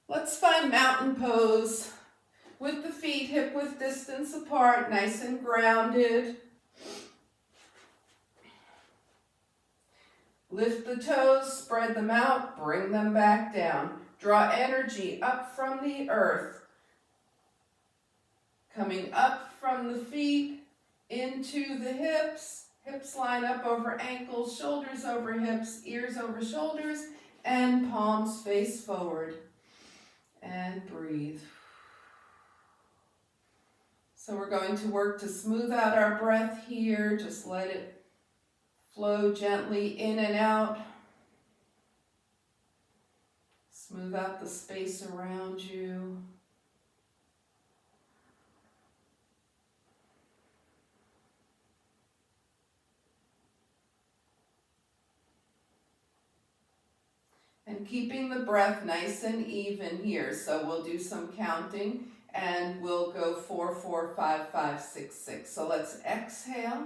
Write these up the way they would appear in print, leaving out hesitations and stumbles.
Let's find mountain pose with the feet hip-width distance apart, nice and grounded. Lift the toes, spread them out, bring them back down. Draw energy up from the earth, coming up from the feet into the hips. Hips line up over ankles, shoulders over hips, ears over shoulders, and palms face forward. And breathe. So we're going to work to smooth out our breath here. Just let it flow gently in and out. Smooth out the space around you. And keeping the breath nice and even here. So we'll do some counting and we'll go 4, 4, 5, 5, 6, 6. So let's exhale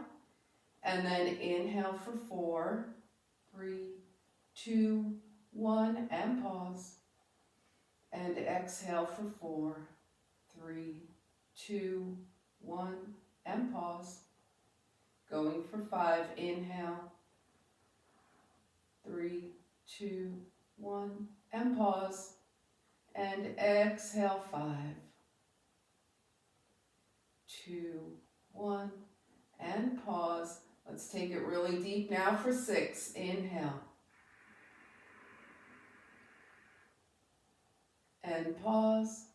and then inhale for 4, 3, 2, 1, and pause. And exhale for 4, 3, 2, 1, and pause. Going for 5, inhale, 3, 2, 1, and pause. And exhale, 5, 2, 1, and pause. Let's take it really deep now for 6, inhale. And pause,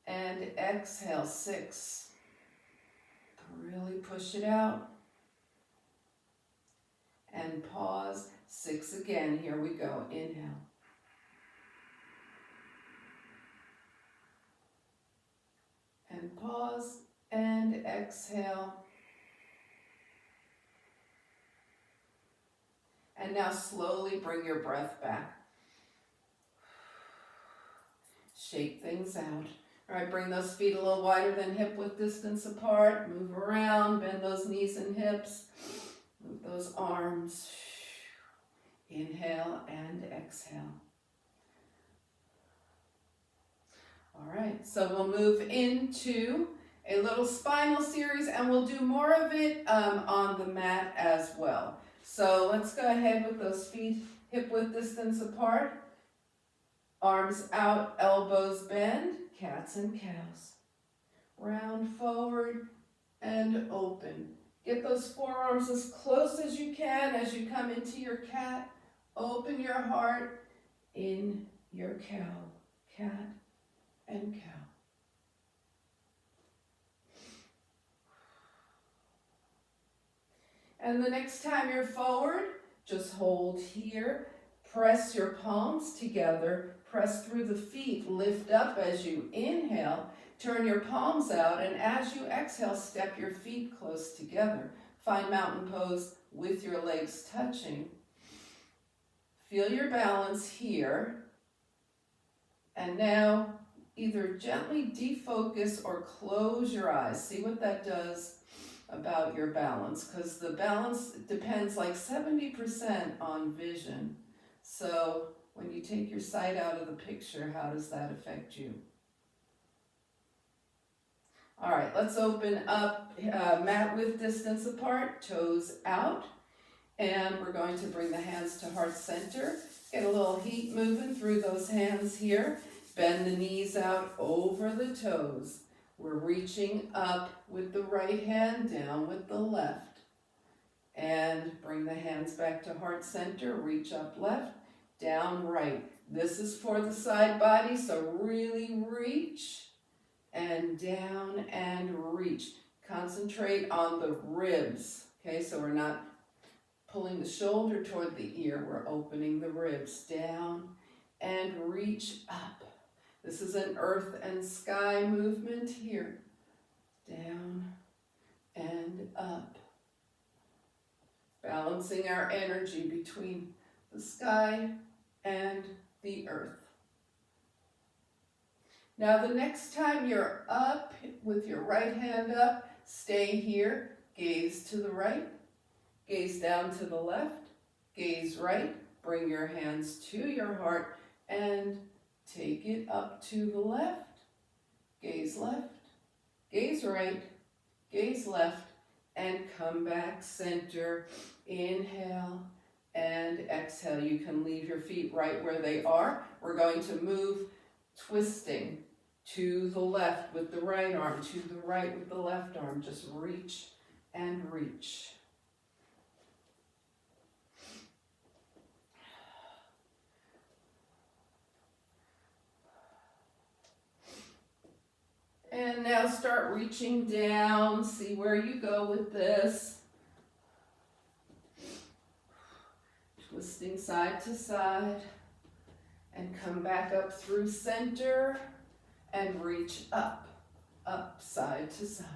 and exhale, 6. Really push it out. And pause, 6 again. Here we go, inhale. And pause, and exhale. And now slowly bring your breath back. Shake things out. All right, bring those feet a little wider than hip-width distance apart. Move around, bend those knees and hips. Move those arms. Inhale and exhale. All right, so we'll move into a little spinal series and we'll do more of it on the mat as well. So let's go ahead with those feet hip-width distance apart. Arms out, elbows bend, cats and cows. Round forward and open. Get those forearms as close as you can as you come into your cat. Open your heart in your cow. Cat and cow. And the next time you're forward, just hold here. Press your palms together. Press through the feet. Lift up as you inhale. Turn your palms out, and as you exhale, step your feet close together. Find mountain pose with your legs touching. Feel your balance here. And now either gently defocus or close your eyes. See what that does about your balance, because the balance depends like 70% on vision. So when you take your sight out of the picture, how does that affect you? All right, let's open up mat width distance apart, toes out, and we're going to bring the hands to heart center. Get a little heat moving through those hands here. Bend the knees out over the toes. We're reaching up with the right hand, down with the left. And bring the hands back to heart center, reach up left, down right. This is for the side body, so really reach and down and reach. Concentrate on the ribs, okay? So we're not pulling the shoulder toward the ear, we're opening the ribs down and reach up. This is an earth and sky movement here. Down and up. Balancing our energy between the sky and the earth. Now the next time you're up with your right hand up, stay here. Gaze to the right. Gaze down to the left. Gaze right. Bring your hands to your heart and Take it up to the left, gaze right, gaze left, and come back center. Inhale and exhale. You can leave your feet right where they are. We're going to move twisting to the left with the right arm, to the right with the left arm. Just reach and reach. And now start reaching down. See where you go with this. Twisting side to side. And come back up through center. And reach up, up, side to side.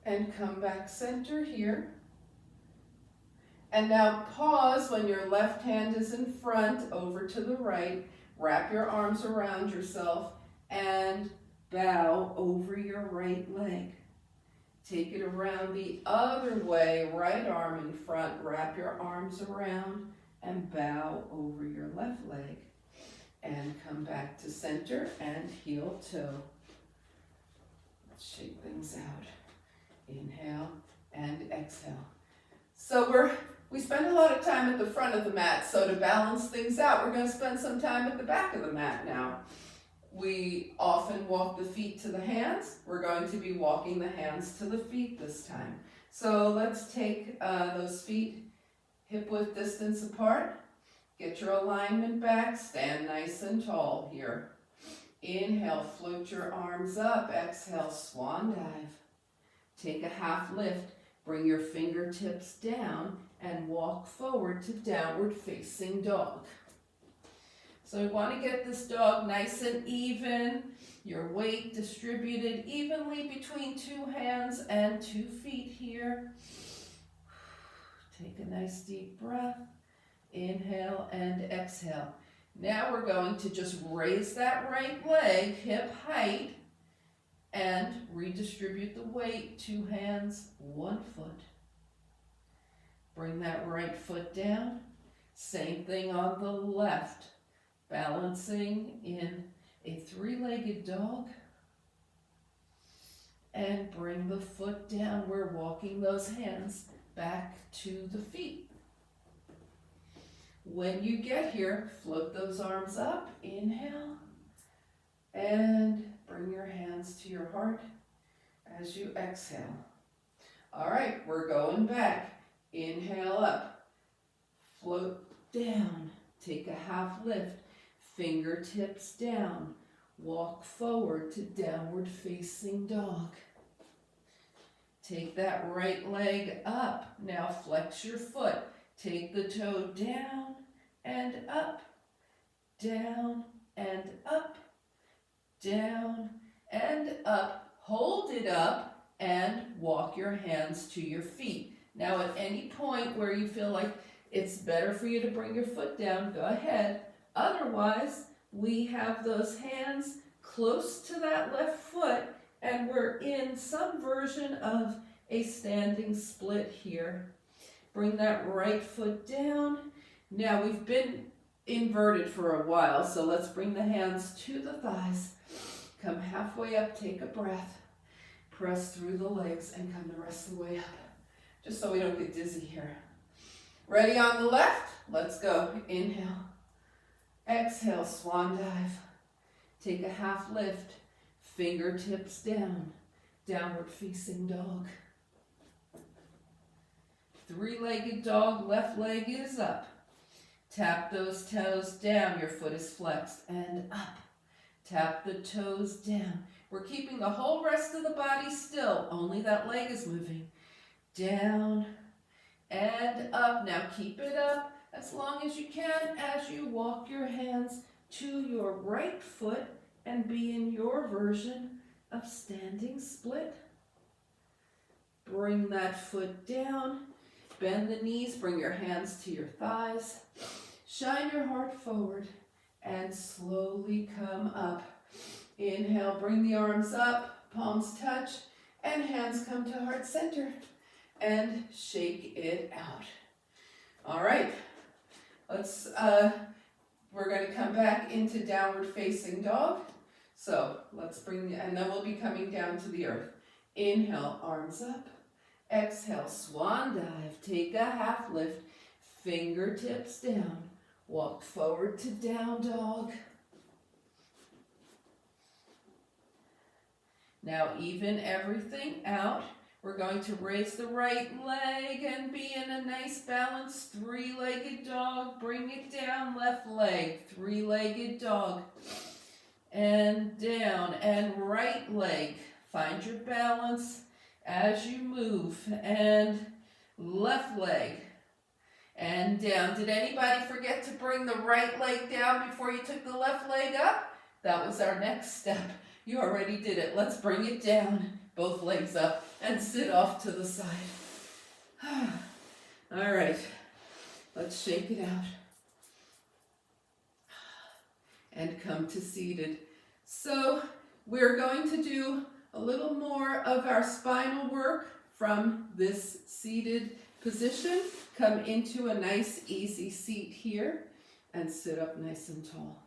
And come back center here. And now pause when your left hand is in front, over to the right. Wrap your arms around yourself and bow over your right leg. Take it around the other way, right arm in front. Wrap your arms around and bow over your left leg. And come back to center and heel toe. Let's shake things out. Inhale and exhale. So we spend a lot of time at the front of the mat, so to balance things out, we're going to spend some time at the back of the mat now. We often walk the feet to the hands. We're going to be walking the hands to the feet this time. So let's take those feet hip-width distance apart. Get your alignment back. Stand nice and tall here. Inhale, float your arms up. Exhale, swan dive. Take a half lift. Bring your fingertips down and walk forward to downward facing dog. So we want to get this dog nice and even. Your weight distributed evenly between two hands and 2 feet here. Take a nice deep breath. Inhale and exhale. Now we're going to just raise that right leg hip height and redistribute the weight. 2 hands, 1 foot. Bring that right foot down. Same thing on the left. Balancing in a 3-legged dog. And bring the foot down. We're walking those hands back to the feet. When you get here, float those arms up. Inhale. And bring your hands to your heart as you exhale. All right, we're going back. Inhale up. Float down. Take a half lift. Fingertips down. Walk forward to downward facing dog. Take that right leg up. Now flex your foot. Take the toe down and up. Down and up. Down and up. Hold it up and walk your hands to your feet. Now at any point where you feel like it's better for you to bring your foot down, go ahead. Otherwise, we have those hands close to that left foot and we're in some version of a standing split here. Bring that right foot down. Now we've been inverted for a while, so let's bring the hands to the thighs. Come halfway up, take a breath. Press through the legs and come the rest of the way up. Just so we don't get dizzy here. Ready on the left? Let's go. Inhale. Exhale, swan dive. Take a half lift. Fingertips down. Downward facing dog. 3-legged dog, left leg is up. Tap those toes down. Your foot is flexed and up. Tap the toes down. We're keeping the whole rest of the body still. Only that leg is moving. Down and up. Now keep it up as long as you can as you walk your hands to your right foot and be in your version of standing split. Bring that foot down. Bend the knees. Bring your hands to your thighs. Shine your heart forward and slowly come up. Inhale, bring the arms up, palms touch, and hands come to heart center. And shake it out. All right, We're going to come back into downward facing dog. So let's and then we'll be coming down to the earth. Inhale, arms up. Exhale, swan dive. Take a half lift. Fingertips down. Walk forward to down dog. Now even everything out. We're going to raise the right leg and be in a nice balanced three-legged dog. Bring it down, left leg, three-legged dog. And down, and right leg. Find your balance as you move. And left leg. And down. Did anybody forget to bring the right leg down before you took the left leg up? That was our next step. You already did it. Let's bring it down. Both legs up and sit off to the side. All right, let's shake it out. And come to seated. So we're going to do a little more of our spinal work from this seated position. Come into a nice easy seat here and sit up nice and tall.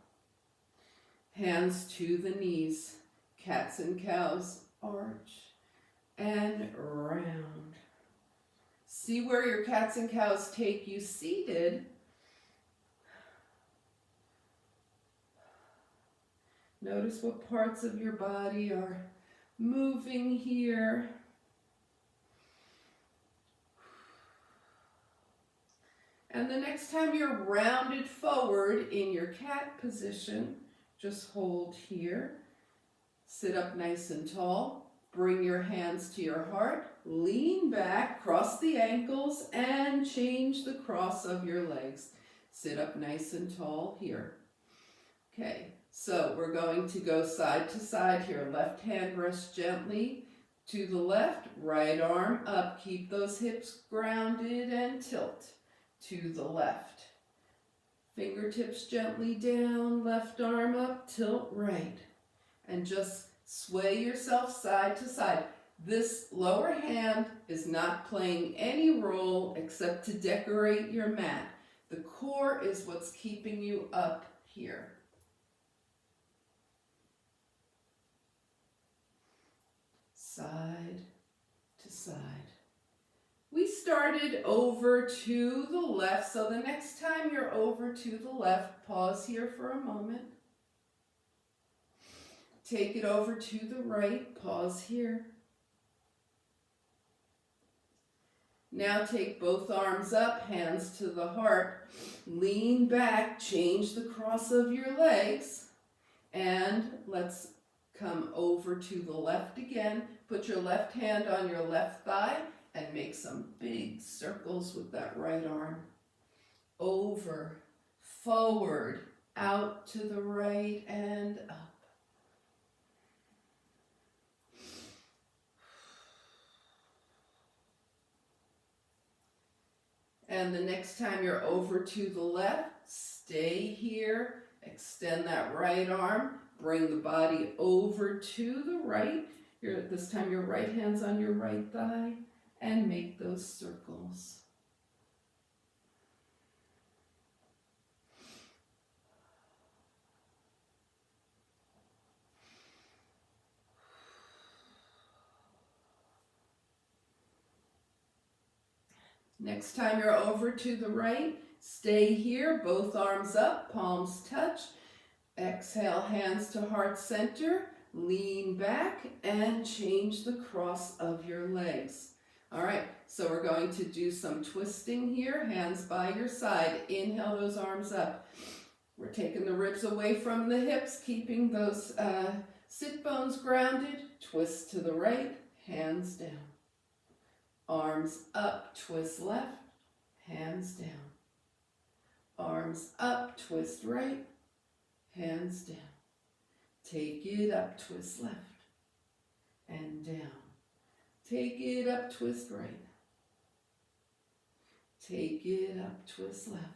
Hands to the knees. Cats and cows, arch and round. See where your cats and cows take you seated. Notice what parts of your body are moving here. And the next time you're rounded forward in your cat position, just hold here. Sit up nice and tall. Bring your hands to your heart. Lean back, cross the ankles, and change the cross of your legs. Sit up nice and tall here. Okay, so we're going to go side to side here. Left hand rests gently to the left. Right arm up. Keep those hips grounded and tilt to the left. Fingertips gently down. Left arm up. Tilt right. And just sway yourself side to side. This lower hand is not playing any role except to decorate your mat. The core is what's keeping you up here. Side to side. We started over to the left, so the next time you're over to the left, pause here for a moment. Take it over to the right, pause here. Now take both arms up, hands to the heart. Lean back, change the cross of your legs. And let's come over to the left again. Put your left hand on your left thigh and make some big circles with that right arm. Over, forward, out to the right and up. And the next time you're over to the left, stay here, extend that right arm, bring the body over to the right. This time your right hand's on your right thigh, and make those circles. Next time you're over to the right, stay here, both arms up, palms touch. Exhale, hands to heart center, lean back and change the cross of your legs. All right, so we're going to do some twisting here, hands by your side. Inhale those arms up. We're taking the ribs away from the hips, keeping those sit bones grounded. Twist to the right, hands down. Arms up, twist left, hands down. Arms up, twist right, hands down. Take it up, twist left, and down. Take it up, twist right. Take it up, twist left.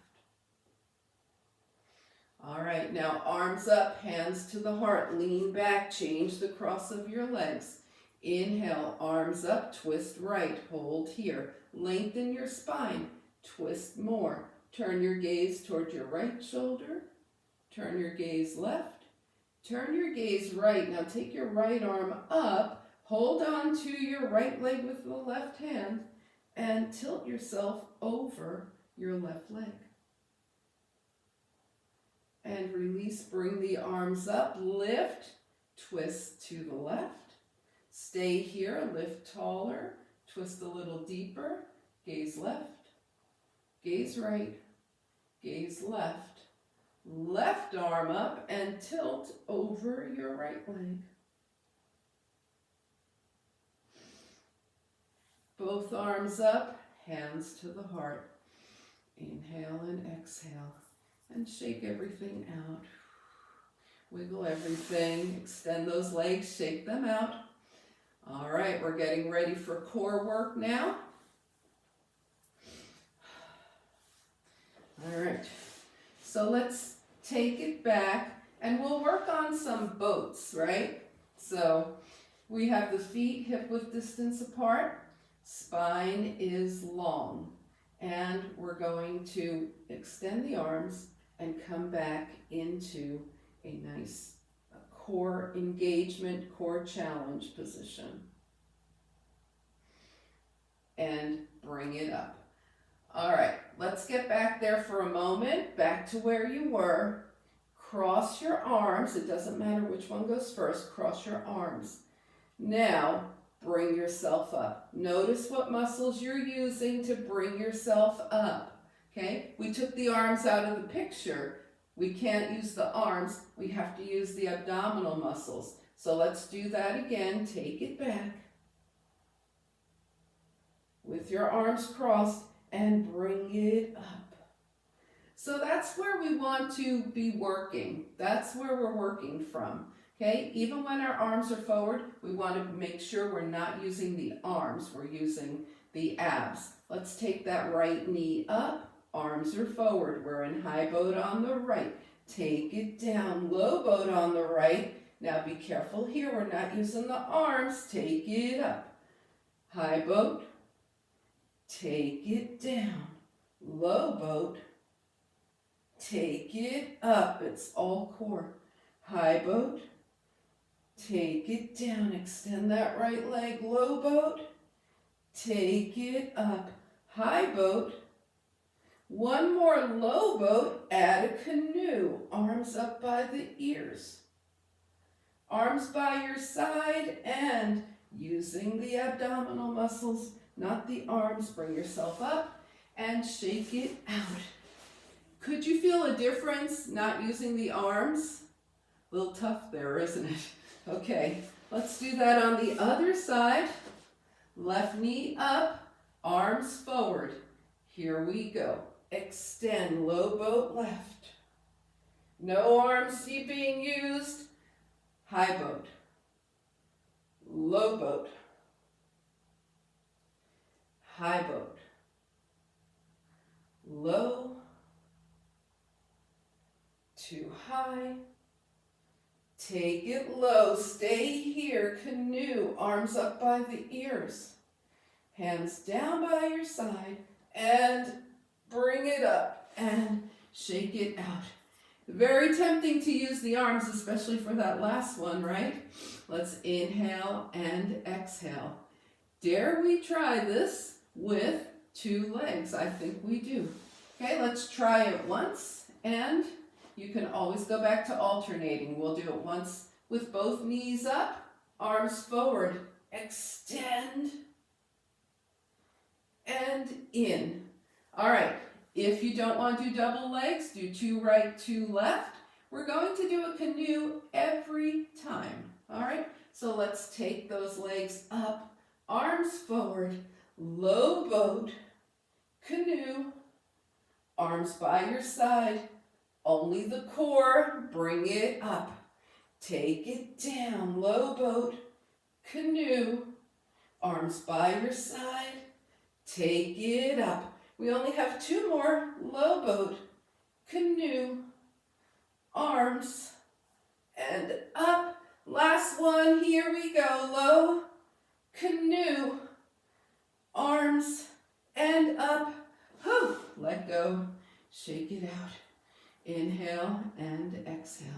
All right, now arms up, hands to the heart. Lean back, change the cross of your legs. Inhale, arms up, twist right, hold here. Lengthen your spine, twist more. Turn your gaze toward your right shoulder. Turn your gaze left. Turn your gaze right. Now take your right arm up. Hold on to your right leg with the left hand and tilt yourself over your left leg. And release, bring the arms up, lift, twist to the left. Stay here, lift taller, twist a little deeper, gaze left, gaze right, gaze left. Left arm up and tilt over your right leg. Both arms up, hands to the heart. Inhale and exhale. And shake everything out. Wiggle everything. Extend those legs, shake them out. All right, we're getting ready for core work now. All right, so let's take it back and we'll work on some boats, right? So we have the feet hip width distance apart. Spine is long. And we're going to extend the arms and come back into a nice core engagement, core challenge position. And bring it up. All right, let's get back there for a moment, back to where you were. Cross your arms, it doesn't matter which one goes first, cross your arms. Now, bring yourself up. Notice what muscles you're using to bring yourself up. Okay, we took the arms out of the picture. We can't use the arms. We have to use the abdominal muscles. So let's do that again. Take it back. With your arms crossed and bring it up. So that's where we want to be working. That's where we're working from. Okay, even when our arms are forward, we want to make sure we're not using the arms. We're using the abs. Let's take that right knee up. Arms are forward. We're in high boat on the right. Take it down. Low boat on the right. Now be careful here. We're not using the arms. Take it up. High boat. Take it down. Low boat. Take it up. It's all core. High boat. Take it down. Extend that right leg. Low boat. Take it up. High boat. One more low boat, add a canoe, arms up by the ears. Arms by your side and using the abdominal muscles, not the arms, bring yourself up and shake it out. Could you feel a difference not using the arms? A little tough there, isn't it? Okay, let's do that on the other side. Left knee up, arms forward. Here we go. Extend, low boat left. No arms being used. High boat. Low boat. High boat. Low to high. Take it low. Stay here. Canoe. Arms up by the ears. Hands down by your side. And bring it up and shake it out. Very tempting to use the arms, especially for that last one, right? Let's inhale and exhale. Dare we try this with 2 legs? I think we do. Okay, let's try it once, and you can always go back to alternating. We'll do it once with both knees up, arms forward, extend, and in. All right, if you don't want to do double legs, do 2 right, 2 left. We're going to do a canoe every time. All right, so let's take those legs up, arms forward, low boat, canoe, arms by your side, only the core, bring it up. Take it down, low boat, canoe, arms by your side, take it up. We only have 2 more, low boat, canoe, arms, and up. Last one, here we go, low, canoe, arms, and up. Whew, let go. Shake it out. Inhale and exhale.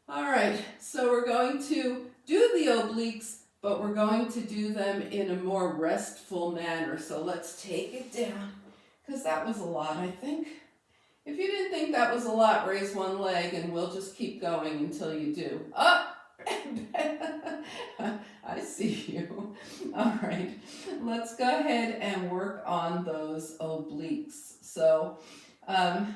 All right, so we're going to do the obliques, but we're going to do them in a more restful manner. So let's take it down, because that was a lot, I think. If you didn't think that was a lot, raise one leg and we'll just keep going until you do. Up! I see you. All right, let's go ahead and work on those obliques. So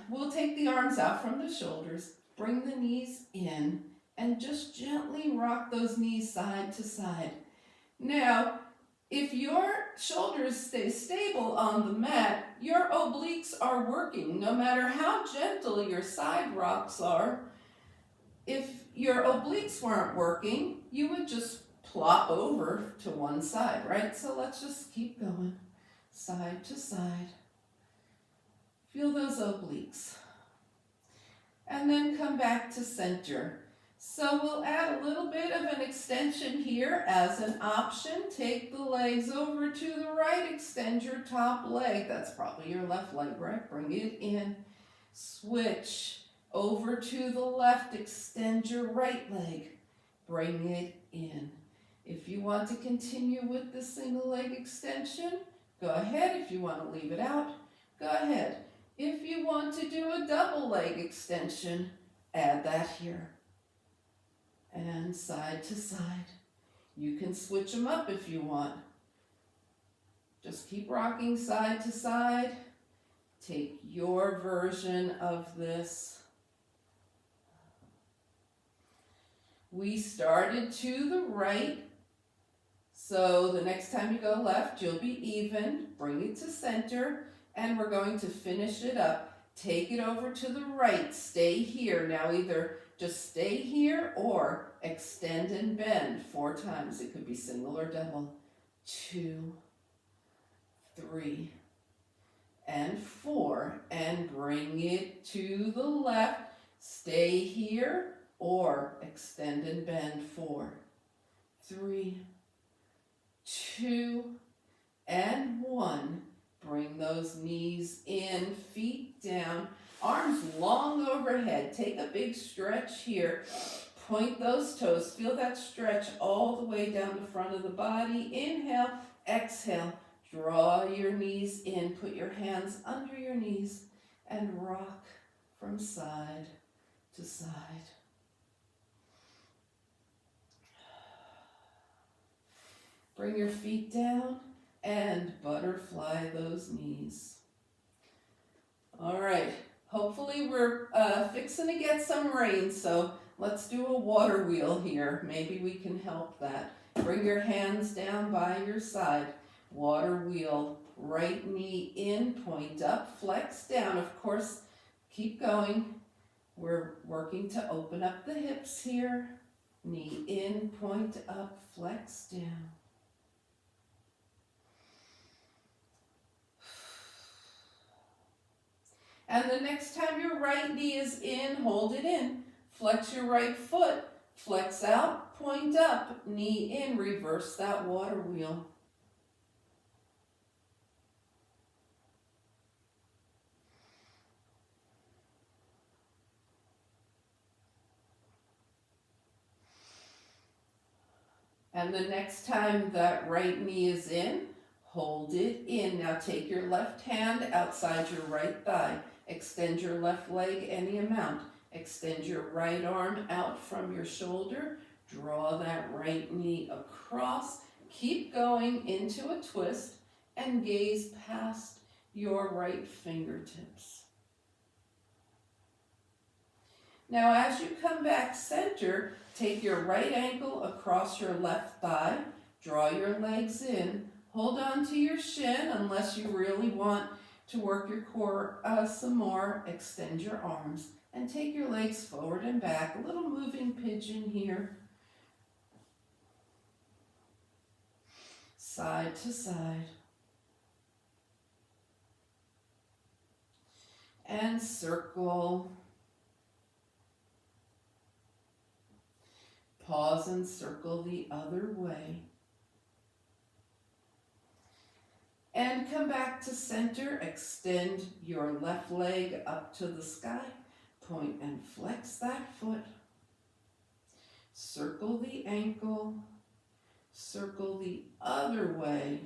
we'll take the arms out from the shoulders, bring the knees in, and just gently rock those knees side to side. Now, if your shoulders stay stable on the mat, your obliques are working, no matter how gentle your side rocks are. If your obliques weren't working, you would just plop over to one side, right? So let's just keep going, side to side. Feel those obliques. And then come back to center. So we'll add a little bit of an extension here as an option. Take the legs over to the right, extend your top leg. That's probably your left leg, right? Bring it in. Switch over to the left, extend your right leg. Bring it in. If you want to continue with the single leg extension, go ahead. If you want to leave it out, go ahead. If you want to do a double leg extension, add that here. And side to side. You can switch them up if you want. Just keep rocking side to side. Take your version of this. We started to the right, so the next time you go left, you'll be even. Bring it to center, and we're going to finish it up. Take it over to the right. Stay here. Now either just stay here or extend and bend 4 times. It could be single or double. 2, 3, and 4. And bring it to the left. Stay here or extend and bend 4, 3, 2, and 1. Bring those knees in, feet down, arms long overhead. Take a big stretch here. Point those toes. Feel that stretch all the way down the front of the body. Inhale, exhale. Draw your knees in. Put your hands under your knees and rock from side to side. Bring your feet down and butterfly those knees. All right, hopefully we're fixing to get some rain, so let's do a water wheel here. Maybe we can help that. Bring your hands down by your side. Water wheel, right knee in, point up, flex down. Of course, keep going. We're working to open up the hips here. Knee in, point up, flex down. And the next time your right knee is in, hold it in. Flex your right foot. Flex out, point up, knee in. Reverse that water wheel. And the next time that right knee is in, hold it in. Now take your left hand outside your right thigh. Extend your left leg any amount. Extend your right arm out from your shoulder. Draw that right knee across. Keep going into a twist and gaze past your right fingertips. Now as you come back center, take your right ankle across your left thigh. Draw your legs in. Hold on to your shin unless you really want to work your core some more. Extend your arms and take your legs forward and back. A little moving pigeon here. Side to side. And circle. Pause and circle the other way. And come back to center, extend your left leg up to the sky, point and flex that foot. Circle the ankle, circle the other way,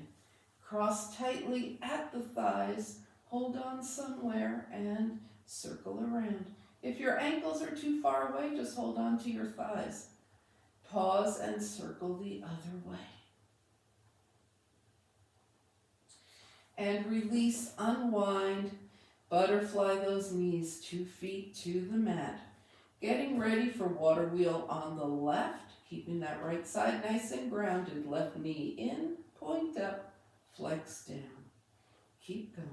cross tightly at the thighs, hold on somewhere and circle around. If your ankles are too far away, just hold on to your thighs. Pause and circle the other way. And release, unwind, butterfly those knees, 2 feet to the mat. Getting ready for water wheel on the left, keeping that right side nice and grounded. Left knee in, point up, flex down. Keep going.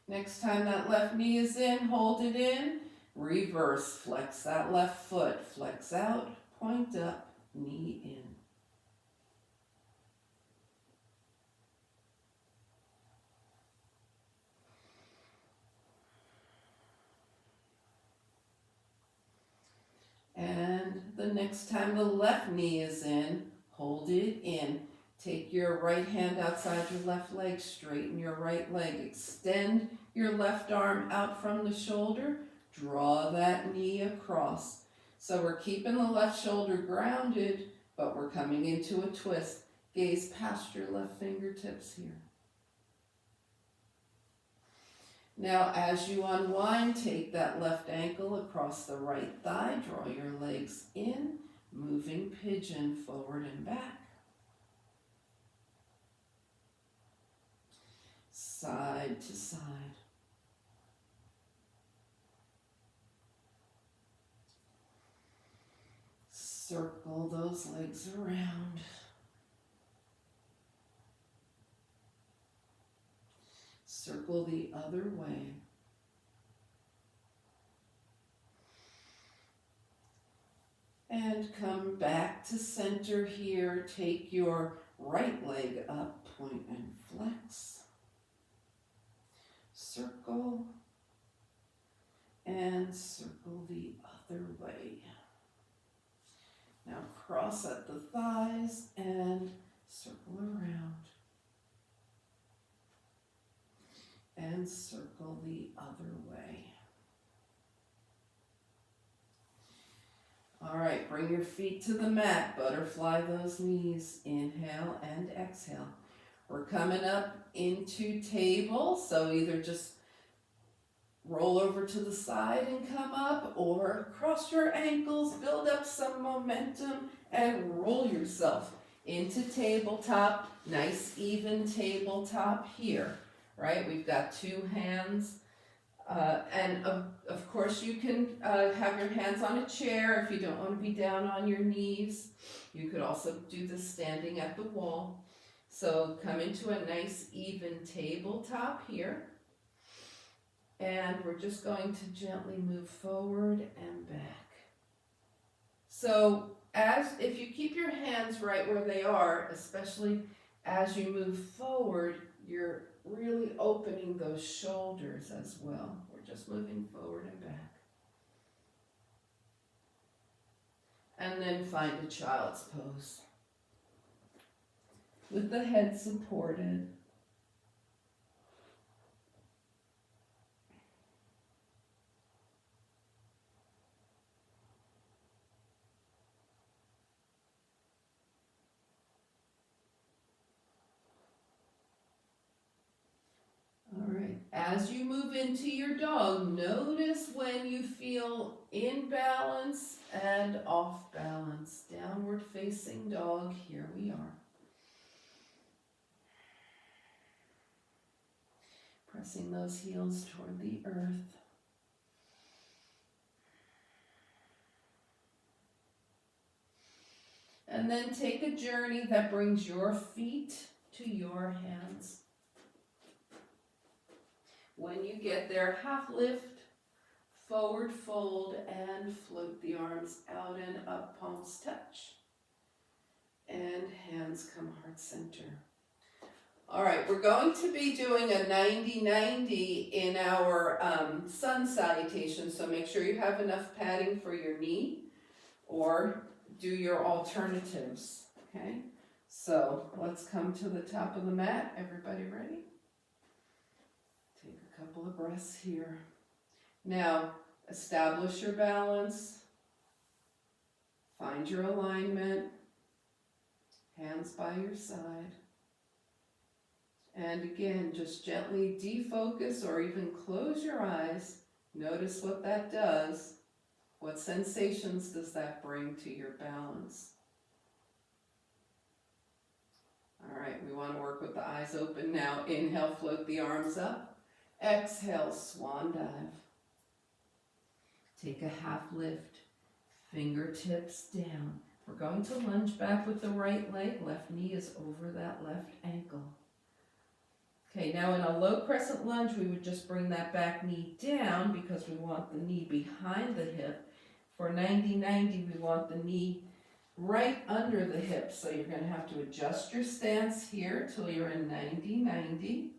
Next time that left knee is in, hold it in. Reverse, flex that left foot, flex out, point up, knee in. And the next time the left knee is in, hold it in. Take your right hand outside your left leg, straighten your right leg, extend your left arm out from the shoulder, draw that knee across. So we're keeping the left shoulder grounded, but we're coming into a twist. Gaze past your left fingertips here. Now as you unwind, take that left ankle across the right thigh, draw your legs in, moving pigeon forward and back. Side to side. Circle those legs around. Circle the other way. And come back to center here. Take your right leg up, point and flex. Circle and circle the other way. Now cross at the thighs and circle around. And circle the other way. All right, bring your feet to the mat. Butterfly those knees. Inhale and exhale. We're coming up into table, so either just roll over to the side and come up, or cross your ankles, build up some momentum, and roll yourself into tabletop. Nice even tabletop here, right? We've got 2 hands, and of course you can have your hands on a chair if you don't want to be down on your knees. You could also do this standing at the wall. So come into a nice even tabletop here. And we're just going to gently move forward and back. So if you keep your hands right where they are, especially as you move forward, you're really opening those shoulders as well. We're just moving forward and back. And then find a child's pose, with the head supported. All right, as you move into your dog, notice when you feel in balance and off balance. Downward facing dog, here we are. Pressing those heels toward the earth. And then take a journey that brings your feet to your hands. When you get there, half lift, forward fold, and float the arms out and up, palms touch. And hands come heart center. All right, we're going to be doing a 90-90 in our sun salutation, so make sure you have enough padding for your knee or do your alternatives, okay? So let's come to the top of the mat. Everybody ready? Take a couple of breaths here. Now, establish your balance. Find your alignment. Hands by your side. And again, just gently defocus or even close your eyes. Notice what that does. What sensations does that bring to your balance? All right, we want to work with the eyes open now. Inhale, float the arms up. Exhale, swan dive. Take a half lift, fingertips down. We're going to lunge back with the right leg. Left knee is over that left ankle. Okay, now in a low crescent lunge, we would just bring that back knee down because we want the knee behind the hip. For 90-90, we want the knee right under the hip. So you're going to have to adjust your stance here till you're in 90-90.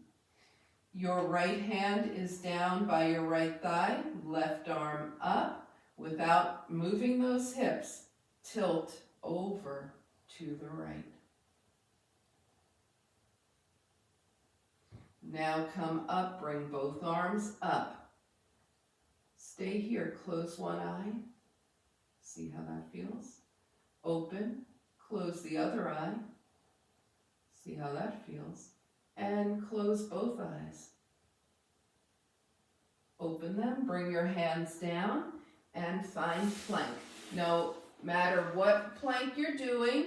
Your right hand is down by your right thigh, left arm up. Without moving those hips, tilt over to the right. Now come up, bring both arms up. Stay here, close one eye. See how that feels? Open, close the other eye. See how that feels? And close both eyes. Open them, bring your hands down and find plank. No matter what plank you're doing,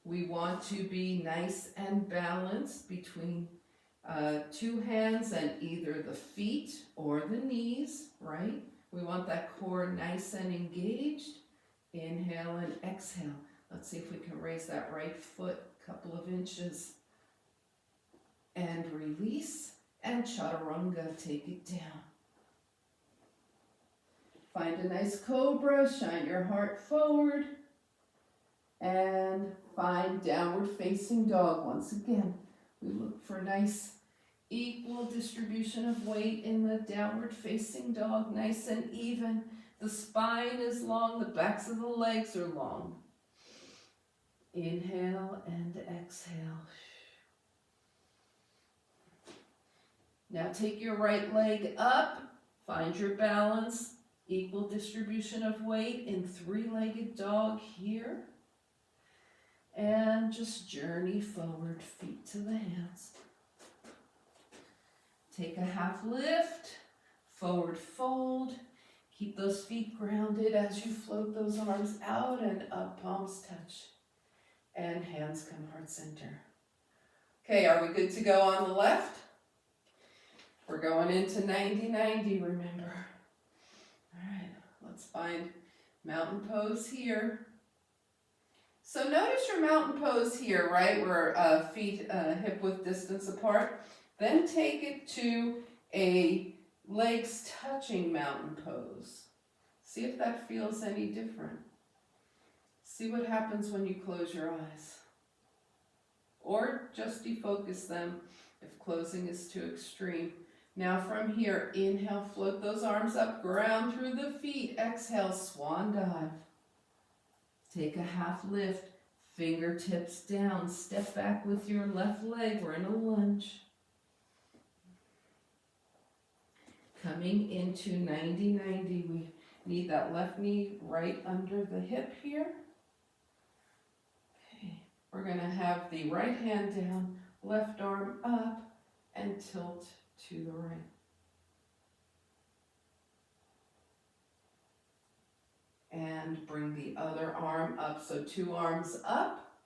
we want to be nice and balanced between two hands and either the feet or the knees, right? We want that core nice and engaged. Inhale and exhale. Let's see if we can raise that right foot a couple of inches. And release. And chaturanga, take it down. Find a nice cobra, shine your heart forward. And find downward facing dog once again. We look for nice equal distribution of weight in the downward facing dog, nice and even. The spine is long, the backs of the legs are long. Inhale and exhale. Now take your right leg up, find your balance, equal distribution of weight in three-legged dog here. And just journey forward, feet to the hands. Take a half lift, forward fold. Keep those feet grounded as you float those arms out and up, palms touch. And hands come heart center. Okay, are we good to go on the left? We're going into 90-90, remember. All right, let's find mountain pose here. So notice your mountain pose here, right? Where feet hip width distance apart. Then take it to a legs touching mountain pose. See if that feels any different. See what happens when you close your eyes. Or just defocus them if closing is too extreme. Now from here, inhale, float those arms up, ground through the feet. Exhale, swan dive. Take a half lift, fingertips down, step back with your left leg. We're in a lunge. Coming into 90-90, we need that left knee right under the hip here. Okay, we're going to have the right hand down, left arm up, and tilt to the right. And bring the other arm up, so two arms up.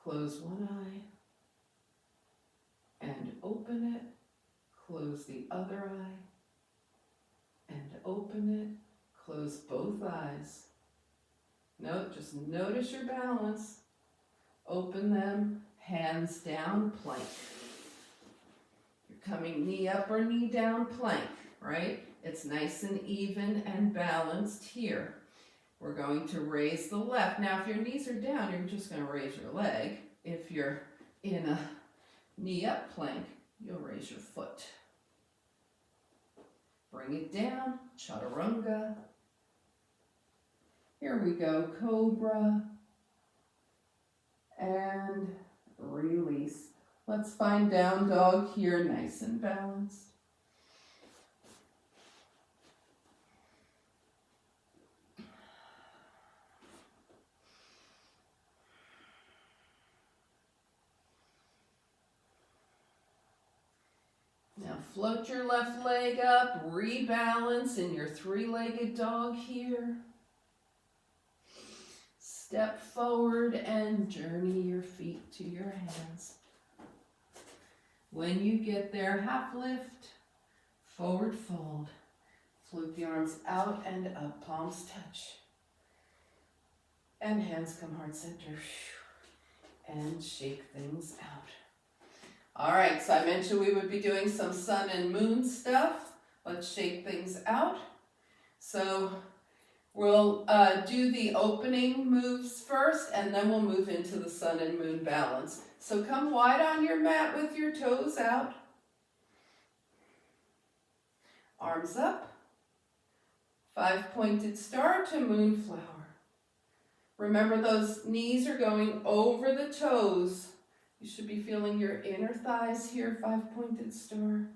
Close one eye. And open it. Close the other eye. And open it. Close both eyes. No, just notice your balance. Open them, hands down, plank. You're coming knee up or knee down, plank, right? It's nice and even and balanced here. We're going to raise the left. Now, if your knees are down, you're just going to raise your leg. If you're in a knee up plank, you'll raise your foot. Bring it down, chaturanga. Here we go, cobra. And release. Let's find down dog here, nice and balanced. Now float your left leg up, rebalance in your three-legged dog here. Step forward and journey your feet to your hands. When you get there, half lift, forward fold. Float the arms out and up, palms touch. And hands come heart center. And shake things out. All right, so I mentioned we would be doing some sun and moon stuff. Let's shake things out. So we'll do the opening moves first, and then we'll move into the sun and moon balance. So come wide on your mat with your toes out. Arms up. 5-pointed star to moonflower. Remember, those knees are going over the toes. You should be feeling your inner thighs here, 5-pointed star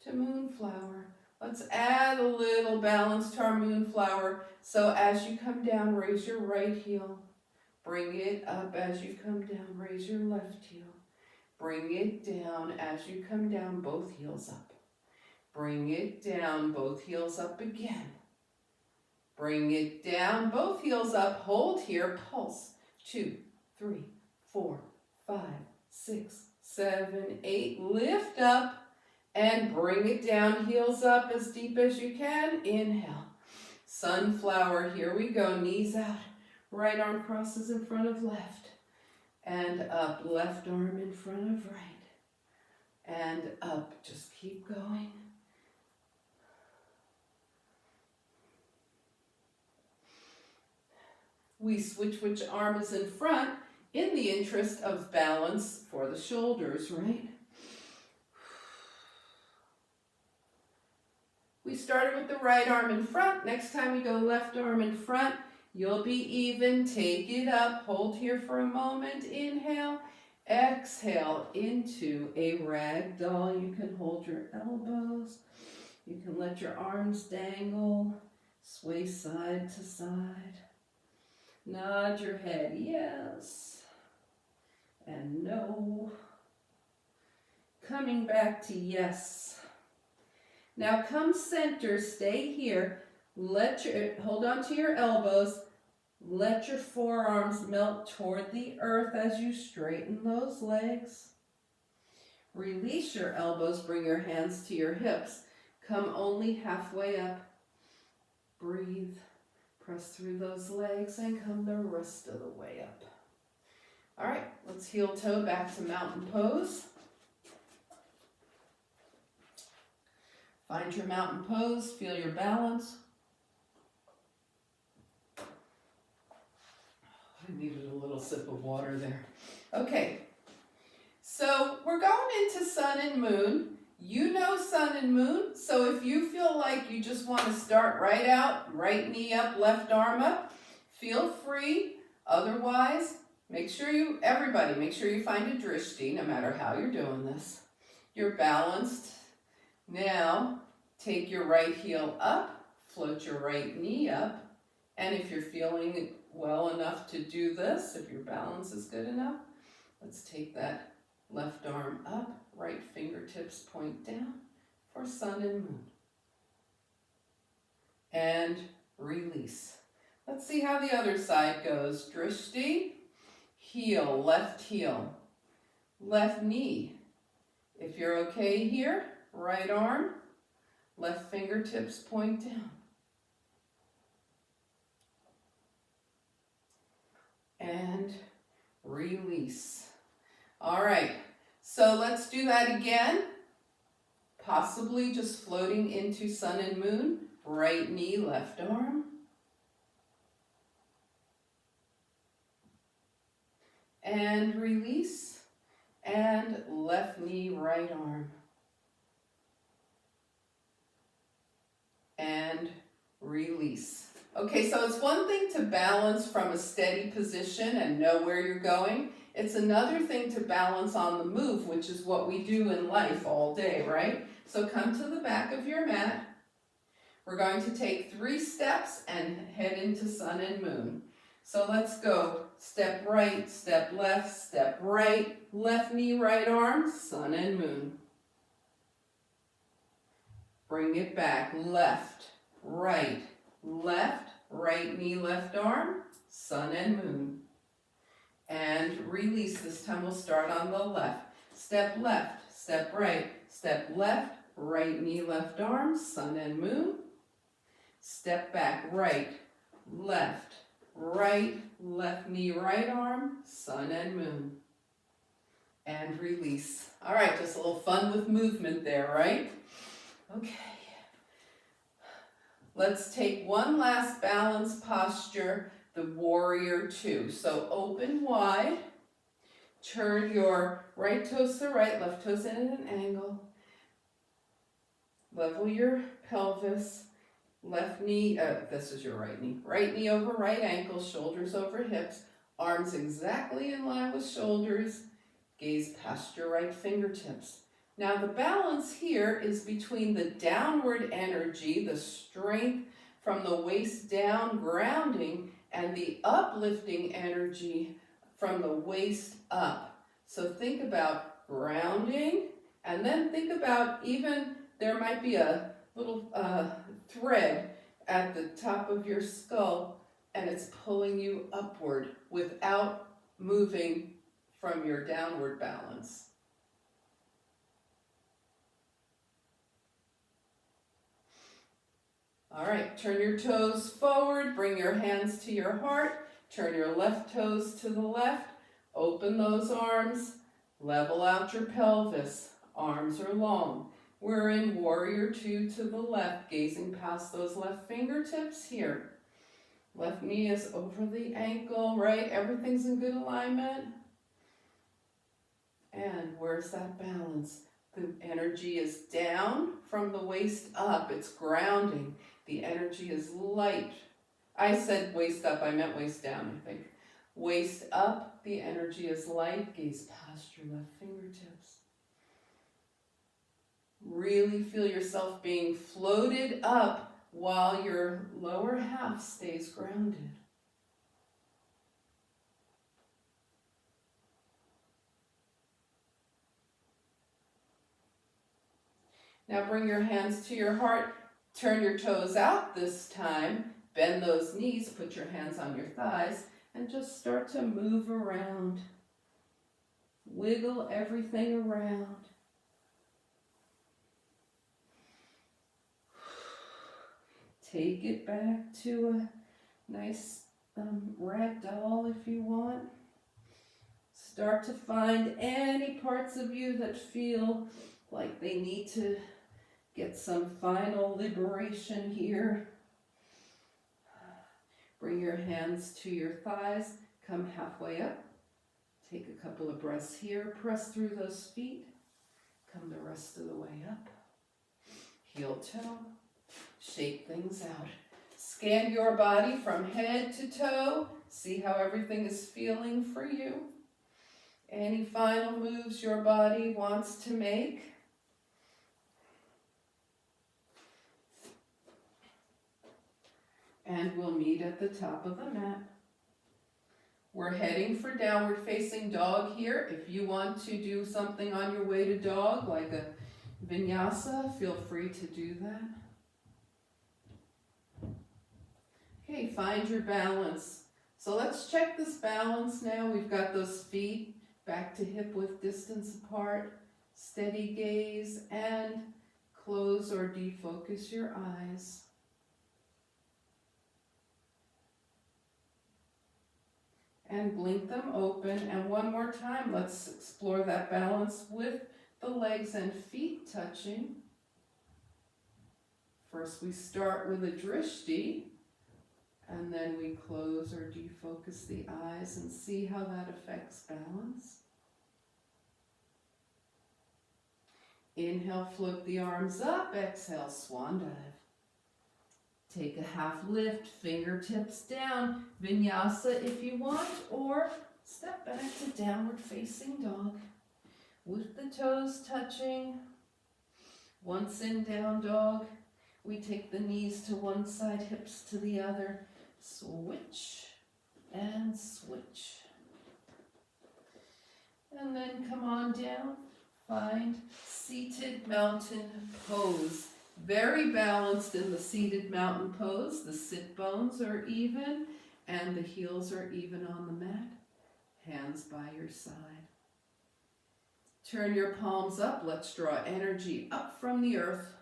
to moonflower. Let's add a little balance to our moonflower. So as you come down, raise your right heel. Bring it up as you come down, raise your left heel. Bring it down as you come down, both heels up. Bring it down, both heels up again. Bring it down, both heels up, hold here, pulse. 2, 3, 4, 5, 6, 7, 8, lift up and bring it down, heels up as deep as you can. Inhale, sunflower, here we go, knees out, right arm crosses in front of left, and up, left arm in front of right, and up, just keep going. We switch which arm is in front in the interest of balance for the shoulders, right? We started with the right arm in front. Next time we go left arm in front, you'll be even. Take it up. Hold here for a moment. Inhale. Exhale into a ragdoll. You can hold your elbows. You can let your arms dangle. Sway side to side. Nod your head, yes, and no. Coming back to yes. Now come center, stay here. Hold on to your elbows. Let your forearms melt toward the earth as you straighten those legs. Release your elbows, bring your hands to your hips. Come only halfway up. Breathe. Press through those legs and come the rest of the way up. All right, let's heel toe back to mountain pose. Find your mountain pose, feel your balance. I needed a little sip of water there. Okay, so we're going into sun and moon. You know sun and moon, so if you feel like you just want to start right out, right knee up, left arm up, feel free. Otherwise, make sure you find a drishti, no matter how you're doing this. You're balanced. Now, take your right heel up, float your right knee up, and if you're feeling well enough to do this, if your balance is good enough, let's take that left arm up, right fingertips point down for sun and moon. And release. Let's see how the other side goes. Drishti, heel, left knee. If you're okay here, right arm, left fingertips point down. And release. All right, so let's do that again. Possibly just floating into sun and moon. Right knee, left arm. And release. and left knee, right arm. And release. Okay, so it's one thing to balance from a steady position and know where you're going. It's another thing to balance on the move, which is what we do in life all day, right? So come to the back of your mat. We're going to take 3 steps and head into sun and moon. So let's go. Step right, step right, left knee, right arm, sun and moon. Bring it back, left, right knee, left arm, sun and moon. And release. This time we'll start on the left, step right, right knee, left arm, sun and moon. Step back, right, left knee, right arm, sun and moon. And release. All right, just a little fun with movement there, right? Okay. Let's take one last balance posture, the warrior 2. So open wide, turn your right toes to the right, left toes in at an angle. Level your pelvis, left knee, this is your right knee over right ankle, shoulders over hips, arms exactly in line with shoulders, gaze past your right fingertips. Now the balance here is between the downward energy, the strength from the waist down, grounding, and the uplifting energy from the waist up. So think about grounding, and then think about even there might be a little thread at the top of your skull, and it's pulling you upward without moving from your downward balance. All right, turn your toes forward, bring your hands to your heart, turn your left toes to the left, open those arms, level out your pelvis, arms are long. We're in warrior 2 to the left, gazing past those left fingertips here. Left knee is over the ankle, right? Everything's in good alignment. And where's that balance? The energy is down from the waist up, it's grounding. The energy is light. I said waist up, I meant waist down, I think. Waist up, the energy is light. Gaze past your left fingertips. Really feel yourself being floated up while your lower half stays grounded. Now bring your hands to your heart. Turn your toes out this time, bend those knees, put your hands on your thighs, and just start to move around. Wiggle everything around. Take it back to a nice rag doll if you want. Start to find any parts of you that feel like they need to get some final liberation here. Bring your hands to your thighs, come halfway up. Take a couple of breaths here, press through those feet, come the rest of the way up. Heel toe, shake things out. Scan your body from head to toe, see how everything is feeling for you. Any final moves your body wants to make. And we'll meet at the top of the mat. We're heading for downward facing dog here. If you want to do something on your way to dog, like a vinyasa, feel free to do that. Okay, find your balance. So let's check this balance now. We've got those feet back to hip width distance apart. Steady gaze and close or defocus your eyes. And blink them open. And one more time, let's explore that balance with the legs and feet touching. First we start with a drishti, and then we close or defocus the eyes and see how that affects balance. Inhale, float the arms up. Exhale, swan dive. Take a half lift, fingertips down. Vinyasa if you want, or step back to downward facing dog. With the toes touching. Once in down dog, we take the knees to one side, hips to the other. Switch and switch. And then come on down. Find seated mountain pose. Very balanced in the seated mountain pose. The sit bones are even and the heels are even on the mat. Hands by your side. Turn your palms up. Let's draw energy up from the earth.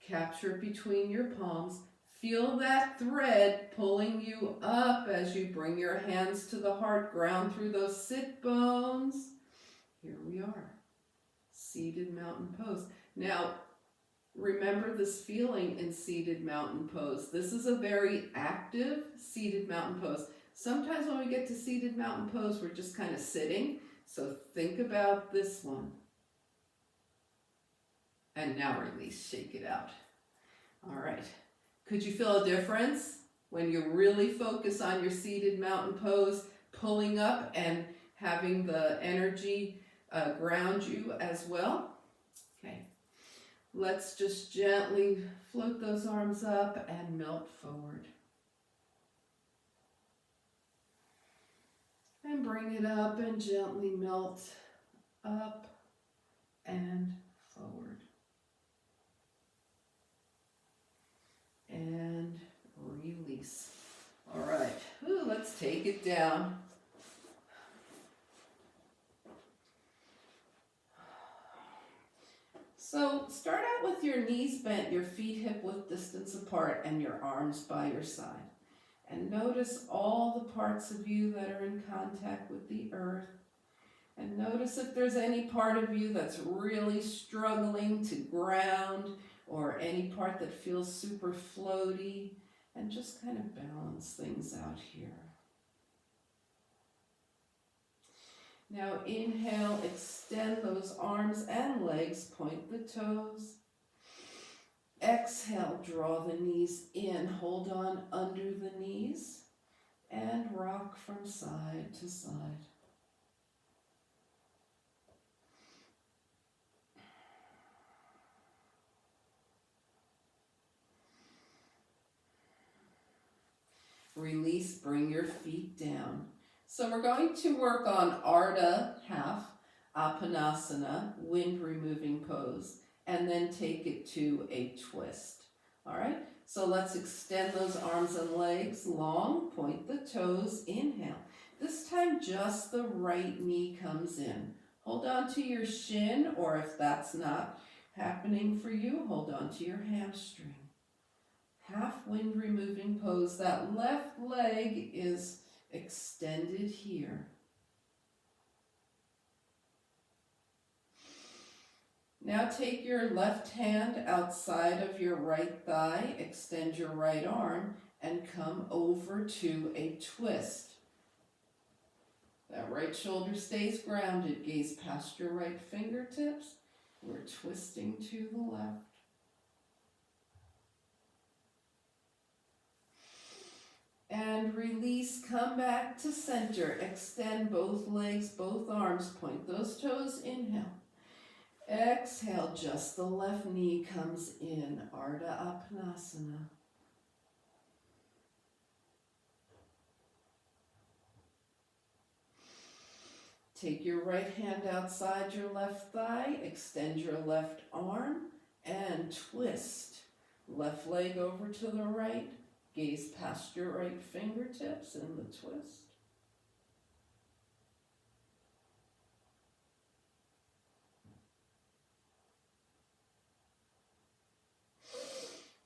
Capture it between your palms. Feel that thread pulling you up as you bring your hands to the heart. Ground through those sit bones. Here we are. Seated mountain pose. Now, remember this feeling in seated mountain pose. This is a very active seated mountain pose. Sometimes when we get to seated mountain pose, we're just kind of sitting. So think about this one. And now release, shake it out. All right. Could you feel a difference when you really focus on your seated mountain pose, pulling up and having the energy ground you as well? Okay. Let's just gently float those arms up and melt forward. And bring it up and gently melt up and forward. And release. All right, let's take it down. So start out with your knees bent, your feet hip-width distance apart, and your arms by your side. And notice all the parts of you that are in contact with the earth. And notice if there's any part of you that's really struggling to ground, or any part that feels super floaty, and just kind of balance things out here. Now inhale, extend those arms and legs, point the toes. Exhale, draw the knees in, hold on under the knees, and rock from side to side. Release, bring your feet down. So we're going to work on Ardha half, Apanasana, wind removing pose, and then take it to a twist. All right, so let's extend those arms and legs long, point the toes, inhale. This time just the right knee comes in. Hold on to your shin, or if that's not happening for you, hold on to your hamstring. Half wind removing pose. That left leg is extended here. Now take your left hand outside of your right thigh, extend your right arm, and come over to a twist. That right shoulder stays grounded. Gaze past your right fingertips. We're twisting to the left. And release, come back to center. Extend both legs, both arms, point those toes, inhale. Exhale, just the left knee comes in, Ardha Apanasana. Take your right hand outside your left thigh, extend your left arm, and twist. Left leg over to the right. Gaze past your right fingertips in the twist.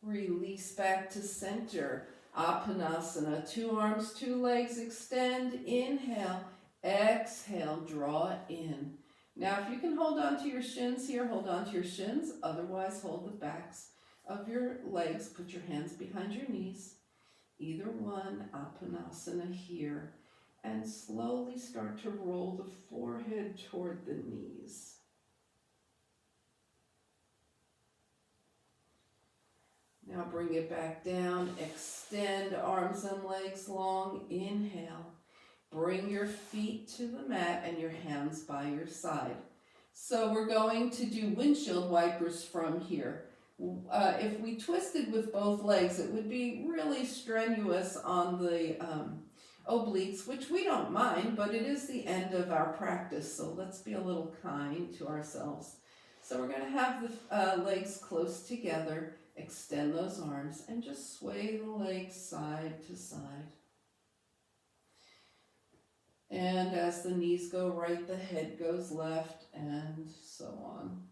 Release back to center. Apanasana. 2 arms, 2 legs, extend. Inhale. Exhale. Draw in. Now if you can hold on to your shins here, hold on to your shins. Otherwise, hold the backs of your legs. Put your hands behind your knees. Either one, Apanasana here, and slowly start to roll the forehead toward the knees. Now bring it back down, extend arms and legs long, inhale. Bring your feet to the mat and your hands by your side. So we're going to do windshield wipers from here. If we twisted with both legs, it would be really strenuous on the obliques, which we don't mind, but it is the end of our practice, so let's be a little kind to ourselves. So we're going to have the legs close together, extend those arms, and just sway the legs side to side. And as the knees go right, the head goes left, and so on.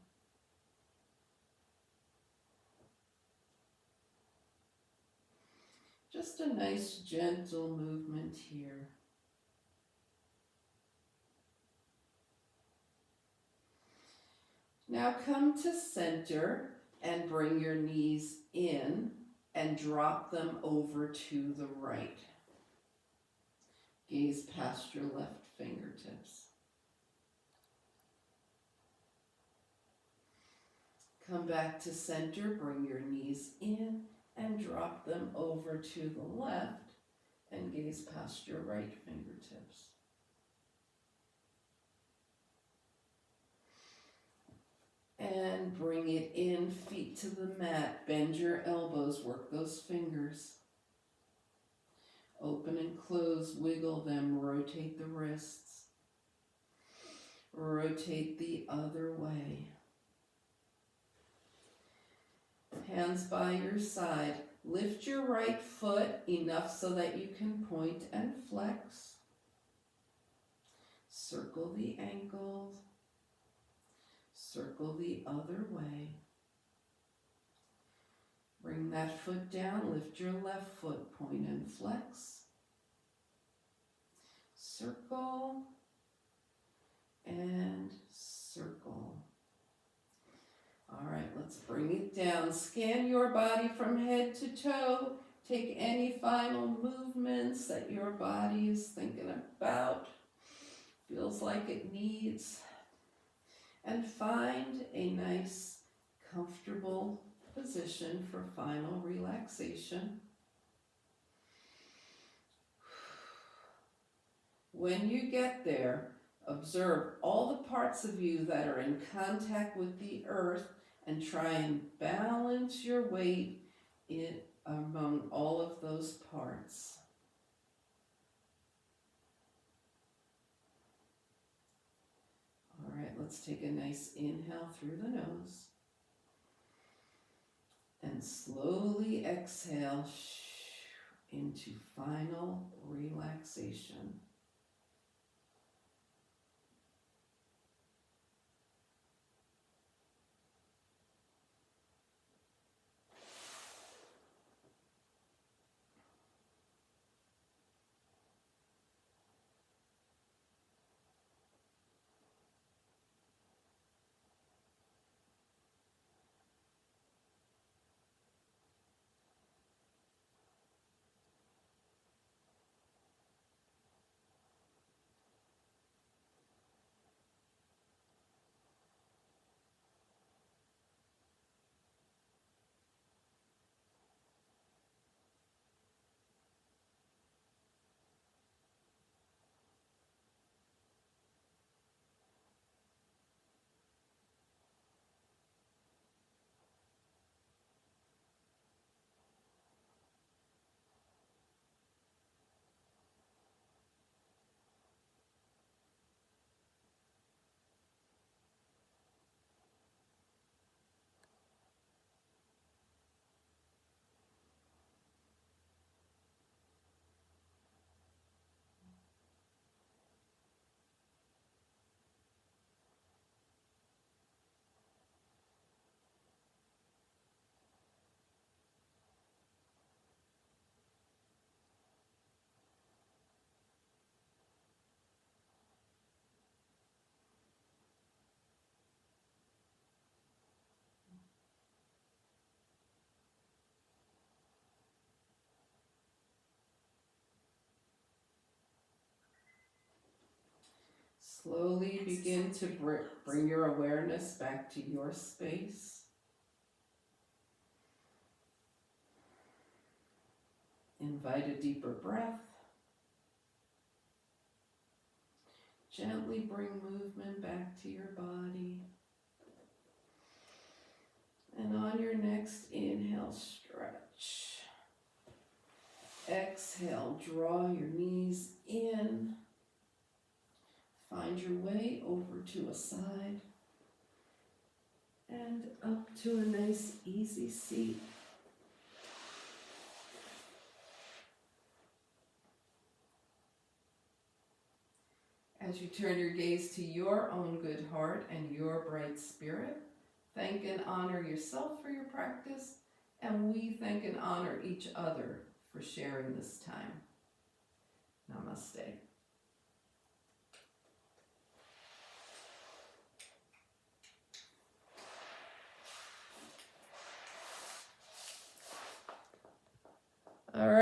Just a nice gentle movement here. Now come to center and bring your knees in and drop them over to the right. Gaze past your left fingertips. Come back to center, bring your knees in and drop them over to the left and gaze past your right fingertips. And bring it in, feet to the mat, bend your elbows, work those fingers. Open and close, wiggle them, rotate the wrists. Rotate the other way. Hands by your side. Lift your right foot enough so that you can point and flex. Circle the ankles. Circle the other way. Bring that foot down, lift your left foot, point and flex. Circle and circle. All right, let's bring it down. Scan your body from head to toe. Take any final movements that your body is thinking about, feels like it needs. And find a nice, comfortable position for final relaxation. When you get there, observe all the parts of you that are in contact with the earth and try and balance your weight among all of those parts. All right, let's take a nice inhale through the nose. And slowly exhale into final relaxation. Slowly begin to bring your awareness back to your space. Invite a deeper breath. Gently bring movement back to your body. And on your next inhale, stretch. Exhale, draw your knees in. Find your way over to a side and up to a nice easy seat. As you turn your gaze to your own good heart and your bright spirit, thank and honor yourself for your practice, and we thank and honor each other for sharing this time. Namaste.